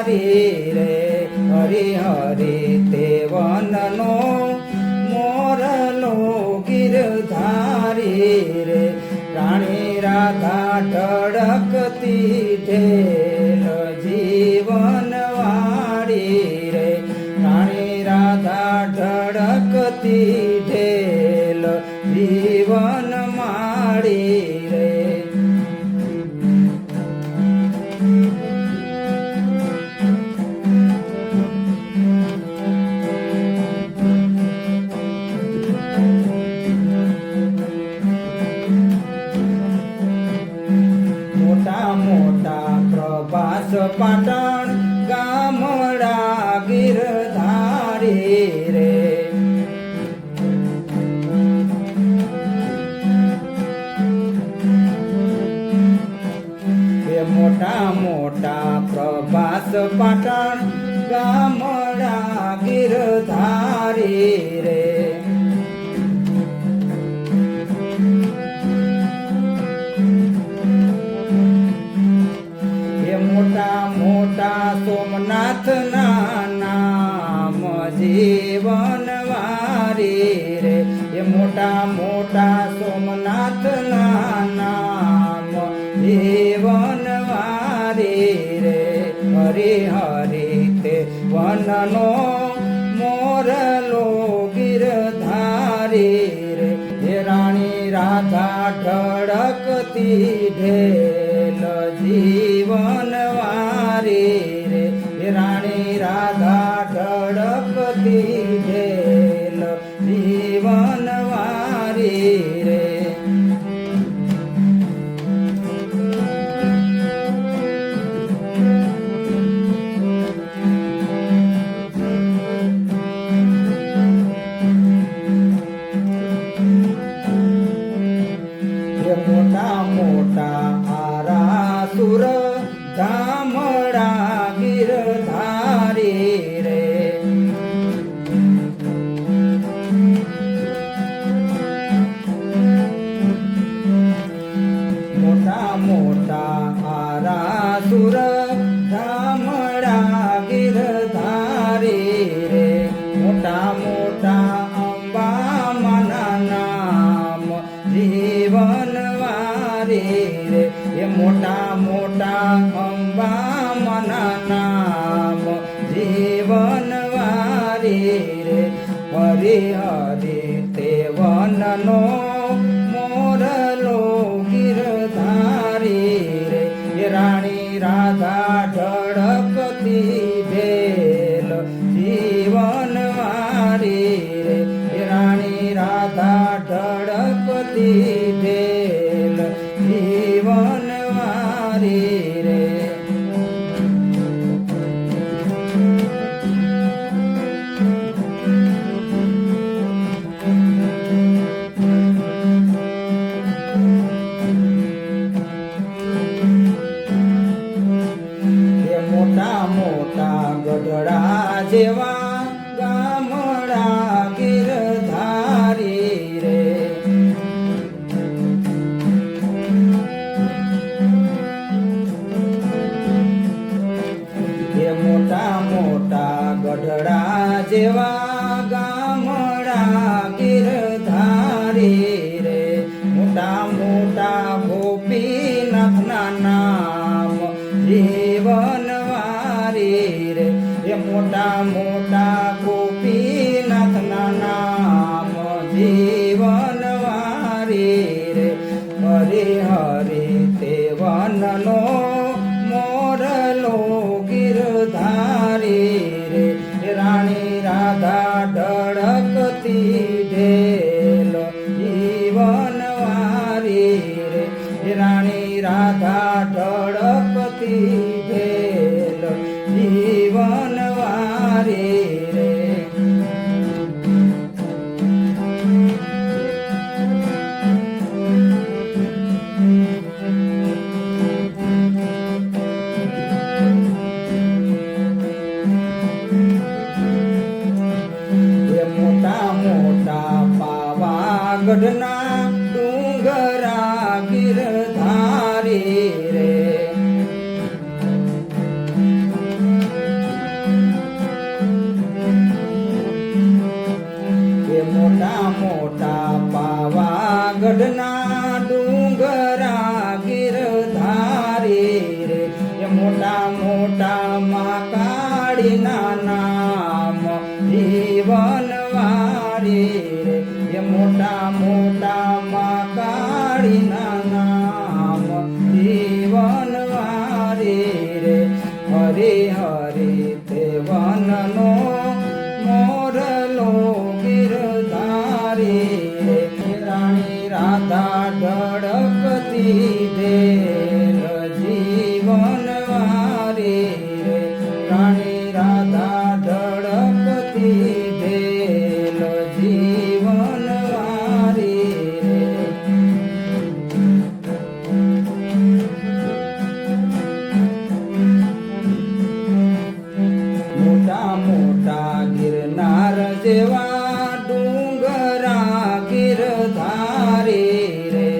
रे हरि हरि ते वननो मोरलो गिरधारी रे राणी राधा ढळकती ढेल जीवन वाडी रे राणी राधा ढळकती ढेल जीवन माडी रे मोटा मोटा प्रवास पाटण गामडा गिरधारी रे मोटा मोटा प्रवास पाटण गामडा गिरधारी रे मोटा मोटा सोमनाथ नाम जीवन वारी रे ये मोटा मोटा सोमनाथ नाम जीवन वारी रे हरि हरि ते वननो मोरलो गिरधारी रे हे राणी राधा ढळकती ढेल जीवन वारी रे हे राणी राधा ढळकती ढेल जीवन वारी रे मोटा मोटा आरासुर धामडा गिरधारी रे मोटा मोटा आरासुर धामडा गिरधारी रे मोटा मोटा अंबा मना नाम जीवन वारी रे ये मोटा मोटा अंबा मना नाम जीवन वारी रे हरि हरि ते वननो मोरलो गिरधारी रे ये राणी राधा ढळकती ढेल जीवन वारी रे ये राणी राधा ढळकती ढेल जीवन वारी रे मोटा मोटा गढडा जेवा गामडा गिरधारी रे ये मोटा मोटा गढडा जेवा गामडा गिरधारी रे मोटा मोटा गोपीनाथ नाम जीवन वारी रे ये मोटा मोटा गोपीनाथ नाम जीवन वारी रे हरि हरि ते वननो मोरलो गिरधारी रे राणी राधा ढळकती ढेल जीवन वारी रे राणी राधा ढळकती ढेल जीवन वारी रे मोटा मोटा पावागढना डोंगरा गिरधारी रे મોટામાં કાળીના નામ જીવન વારી રે એ મોટામાં કાળીના નામ જીવન વારી રે હરે હરે તે વનનો મોરલો ગિરધારી રે રાણી રાધા ઢળકતી દેલ જીવન વારી રે રાણી રાધા ઢળકતી દેલ જીવન વારી રે મોટા મોટા ગિરનાર જેવા ડુંગરા ગિરધારી રે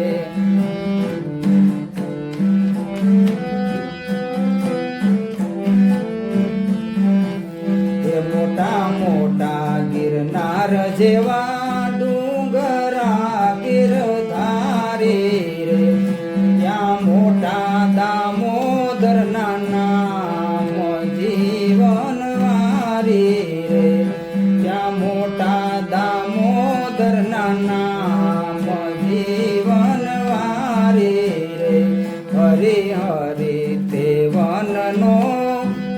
એ મોટા મોટા ગિરનાર જેવા ડુંગરા ગિરધારી રે ત્યાં મોટા દામોદરના નામ જીવન વારી રે ત્યાં મોટા દામોદરના નામ જીવન વારી રે હરે હરે તે વનનો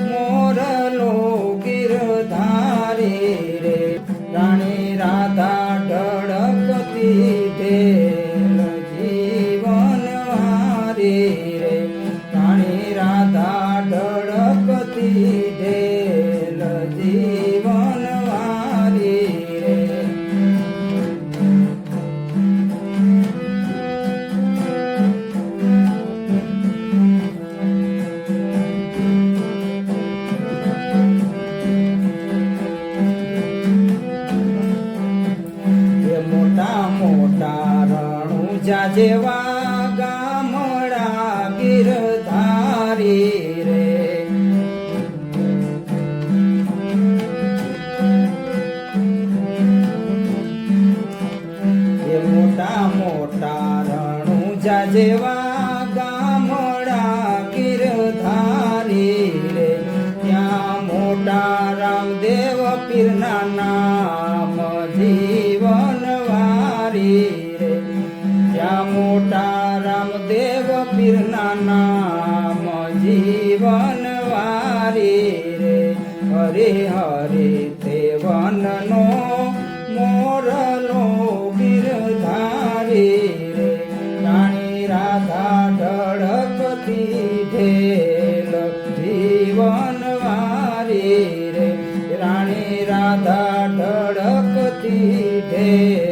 મોરલો ગિરધારી રે રાણી રાધા ઢળકતી ઢેલ જીવન વારી રે રાણી રાધા ઢળકતી ઢેલ જીવન વારી રે એ મોટા મોટા રણુજા જેવા ગામડા ગિરધારી રે એ મોટા મોટા રણુજા જેવા ગામડા ગિરધારી રે ત્યાં મોટા રામદેવ પીરના નામ જીવન વારી રે ત્યાં મોટા રામદેવ પીરના નામ જીવન વારી રે હરે હરે તે વનનો મોરલો ગિરધારી રે રાણી રાધા ઢળકતી ઢેલ જીવન વારી રે રાણી રાધા ઢળકતી ઢેલ